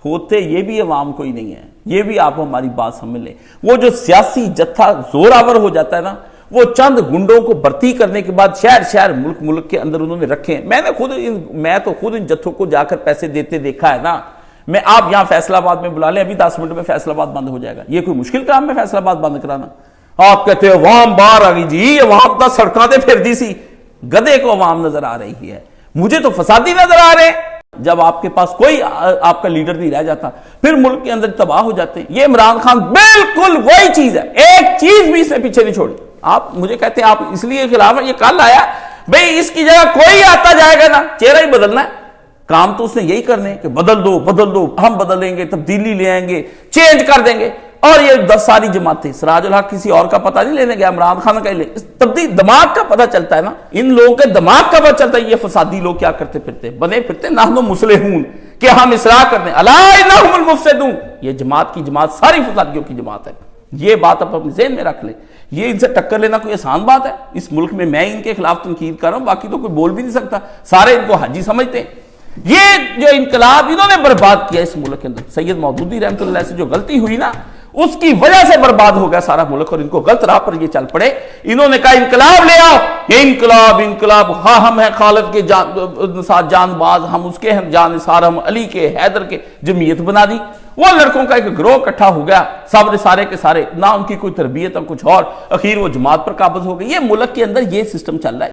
ہوتے یہ بھی عوام کوئی نہیں ہے. یہ بھی آپ ہماری بات سمجھ لیں. وہ جو سیاسی جتھا زور آور ہو جاتا ہے نا, وہ چند گنڈوں کو بھرتی کرنے کے بعد شہر شہر ملک کے اندر انہوں نے رکھے ہیں. میں تو خود ان جتھوں کو جا کر پیسے دیتے دیکھا ہے نا. آپ یہاں فیصل آباد میں بلا لیں, ابھی 10 منٹ میں فیصل آباد بند ہو جائے گا. یہ کوئی مشکل کام ہے فیصل آباد بند کرانا؟ آپ کہتے ہیں عوام باہر آ گئی. جی عوام تو سڑکاں تے پھر دی سی, گدے کو عوام نظر آ رہی ہے, مجھے تو فسادی نظر آ رہے ہیں. جب آپ کے پاس کوئی آپ کا لیڈر نہیں رہ جاتا, پھر ملک کے اندر تباہ ہو جاتے ہیں. یہ عمران خان بالکل وہی چیز ہے, ایک چیز بھی اس نے پیچھے نہیں چھوڑی. آپ مجھے کہتے ہیں آپ اس لیے خلاف ہیں, یہ کل آیا بھئی اس کی جگہ کوئی آتا جائے گا نا, چہرہ ہی بدلنا ہے. کام تو اس نے یہی کرنے کہ بدل دو, ہم بدل دیں گے, تبدیلی لے آئیں گے, چینج کر دیں گے. اور یہ 10 ساری جماعتیں, سراج الحق کسی اور کا پتہ نہیں لینے گیا, عمران خان کا تبدیل دماغ کا پتہ چلتا ہے نا. ان لوگوں کے دماغ کا پتہ چلتا ہے یہ فسادی لوگ کیا کرتے پھرتے, بنے پھرتے نحن مصلحون, کہ ہم اصلاح کرتے ہیں. الا انہم المفسدون, یہ جماعت کی جماعت ساری فسادیوں کی جماعت ہے. یہ بات آپ اپنے ذہن میں رکھ لیں. یہ ان سے ٹکر لینا کوئی آسان بات ہے؟ اس ملک میں ان کے خلاف تنقید کر رہا ہوں, باقی تو کوئی بول بھی نہیں سکتا, سارے ان کو حاجی سمجھتے ہیں. یہ جو انقلاب انہوں نے برباد کیا اس ملک کے اندر, سید مودودی رحمۃ اللہ سے جو غلطی ہوئی نا, اس کی وجہ سے برباد ہو گیا سارا ملک, اور ان کو غلط راہ پر یہ چل پڑے. انہوں نے کہا انقلاب لے آؤ, یہ انقلاب, ہاں ہم ہیں خالد کے ساتھ جان باز, ہم اس کے ہیں جان نثار, ہم علی کے حیدر کے, جمعیت بنا دی. وہ لڑکوں کا ایک گروہ اکٹھا ہو گیا, سارے کے سارے, نہ ان کی کوئی تربیت نہ کچھ اور, اخیر وہ جماعت پر قابض ہو گئی. یہ ملک کے اندر یہ سسٹم چل رہا ہے.